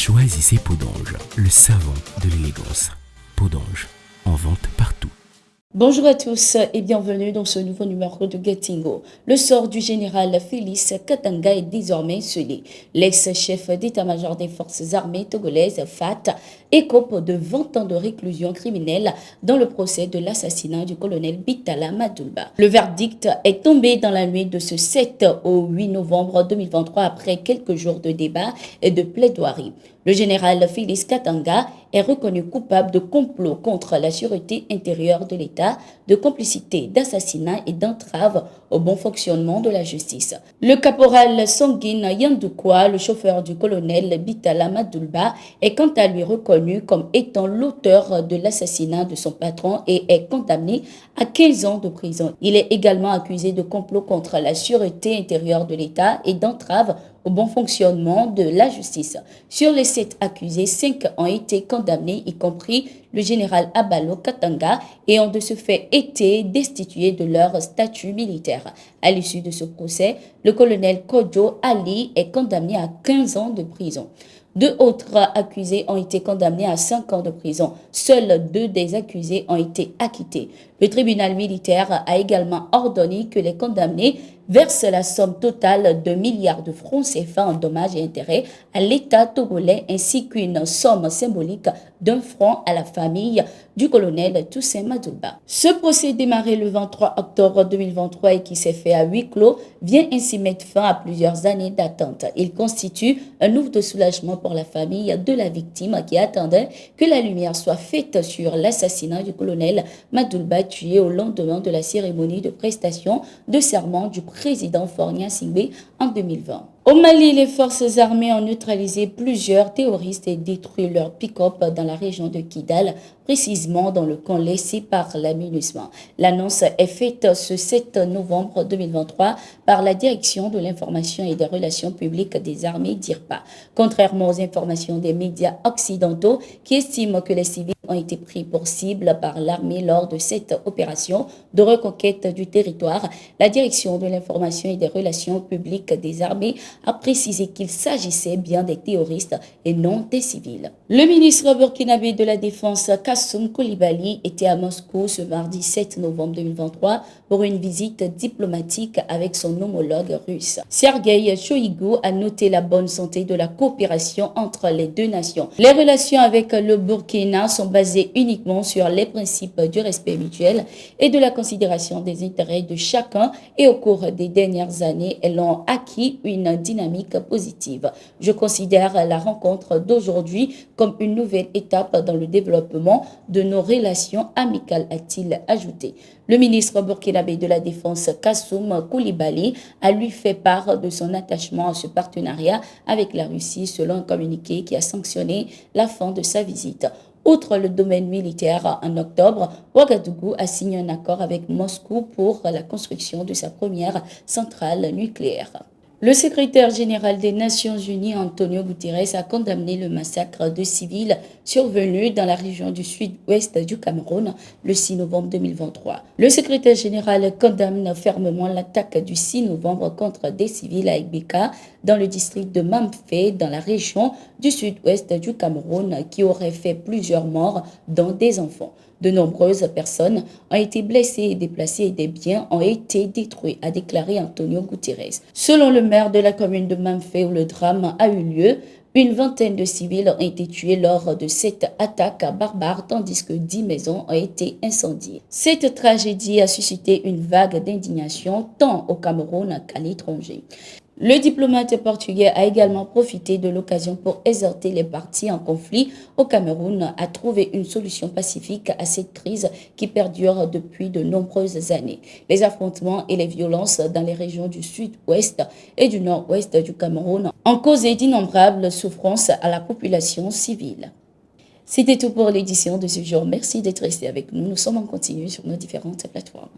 Choisissez Podange, le savon de l'élégance. Podange, en vente partout. Bonjour à tous et bienvenue dans ce nouveau numéro de Getingo. Le sort du général Félix Katanga est désormais scellé. L'ex-chef d'état-major des forces armées togolaises, FAT, écope de 20 ans de réclusion criminelle dans le procès de l'assassinat du colonel Bitala Madoulba. Le verdict est tombé dans la nuit de ce 7 au 8 novembre 2023 après quelques jours de débats et de plaidoirie. Le général Félix Katanga est reconnu coupable de complot contre la sûreté intérieure de l'État, de complicité, d'assassinat et d'entrave au bon fonctionnement de la justice. Le caporal Sanguine Yandoukwa, le chauffeur du colonel Bitala Madoulba, est quant à lui reconnu comme étant l'auteur de l'assassinat de son patron et est condamné à 15 ans de prison. Il est également accusé de complot contre la sûreté intérieure de l'État et d'entrave au bon fonctionnement de la justice. Sur les 7 accusés, 5 ont été condamnés, y compris le général Abalo Katanga, et ont de ce fait été destitués de leur statut militaire. À l'issue de ce procès, le colonel Kodjo Ali est condamné à 15 ans de prison. 2 autres accusés ont été condamnés à 5 ans de prison. Seuls 2 des accusés ont été acquittés. Le tribunal militaire a également ordonné que les condamnés versent la somme totale de milliards de francs CFA en dommages et intérêts à l'État togolais ainsi qu'une somme symbolique d'1 franc à la famille du colonel Toussaint Madoulba. Ce procès démarré le 23 octobre 2023 et qui s'est fait à huis clos vient ainsi mettre fin à plusieurs années d'attente. Il constitue un ouf de soulagement pour la famille de la victime qui attendait que la lumière soit faite sur l'assassinat du colonel Madoulba tué au lendemain de la cérémonie de prestation de serment du président Faure Gnassingbé en 2020. Au Mali, les forces armées ont neutralisé plusieurs terroristes et détruit leur pick-up dans la région de Kidal, précisément dans le camp laissé par la MINUSMA. L'annonce est faite ce 7 novembre 2023 par la Direction de l'information et des relations publiques des armées DIRPA. Contrairement aux informations des médias occidentaux qui estiment que les civils ont été pris pour cible par l'armée lors de cette opération de reconquête du territoire, la Direction de l'information et des relations publiques des armées a précisé qu'il s'agissait bien des terroristes et non des civils. Le ministre burkinabé de la Défense, Kassoum Koulibaly, était à Moscou ce mardi 7 novembre 2023 pour une visite diplomatique avec son homologue russe. Sergueï Shoïgu a noté la bonne santé de la coopération entre les deux nations. Les relations avec le Burkina sont basées uniquement sur les principes du respect mutuel et de la considération des intérêts de chacun et au cours des dernières années, elles ont acquis une dynamique positive. Je considère la rencontre d'aujourd'hui comme une nouvelle étape dans le développement de nos relations amicales, a-t-il ajouté. Le ministre burkinabé de la Défense, Kassoum Koulibaly, a lui fait part de son attachement à ce partenariat avec la Russie selon un communiqué qui a sanctionné la fin de sa visite. Outre le domaine militaire, en octobre, Ouagadougou a signé un accord avec Moscou pour la construction de sa première centrale nucléaire. Le secrétaire général des Nations Unies, Antonio Guterres, a condamné le massacre de civils survenu dans la région du sud-ouest du Cameroun le 6 novembre 2023. Le secrétaire général condamne fermement l'attaque du 6 novembre contre des civils à Ibeka, dans le district de Mamfé, dans la région du sud-ouest du Cameroun, qui aurait fait plusieurs morts, dont des enfants. De nombreuses personnes ont été blessées et déplacées et des biens ont été détruits, a déclaré Antonio Guterres. Selon le maire de la commune de Mamfé où le drame a eu lieu, une vingtaine de civils ont été tués lors de cette attaque barbare, tandis que 10 maisons ont été incendiées. Cette tragédie a suscité une vague d'indignation tant au Cameroun qu'à l'étranger. Le diplomate portugais a également profité de l'occasion pour exhorter les parties en conflit au Cameroun à trouver une solution pacifique à cette crise qui perdure depuis de nombreuses années. Les affrontements et les violences dans les régions du sud-ouest et du nord-ouest du Cameroun ont causé d'innombrables souffrances à la population civile. C'était tout pour l'édition de ce jour. Merci d'être resté avec nous. Nous sommes en continu sur nos différentes plateformes.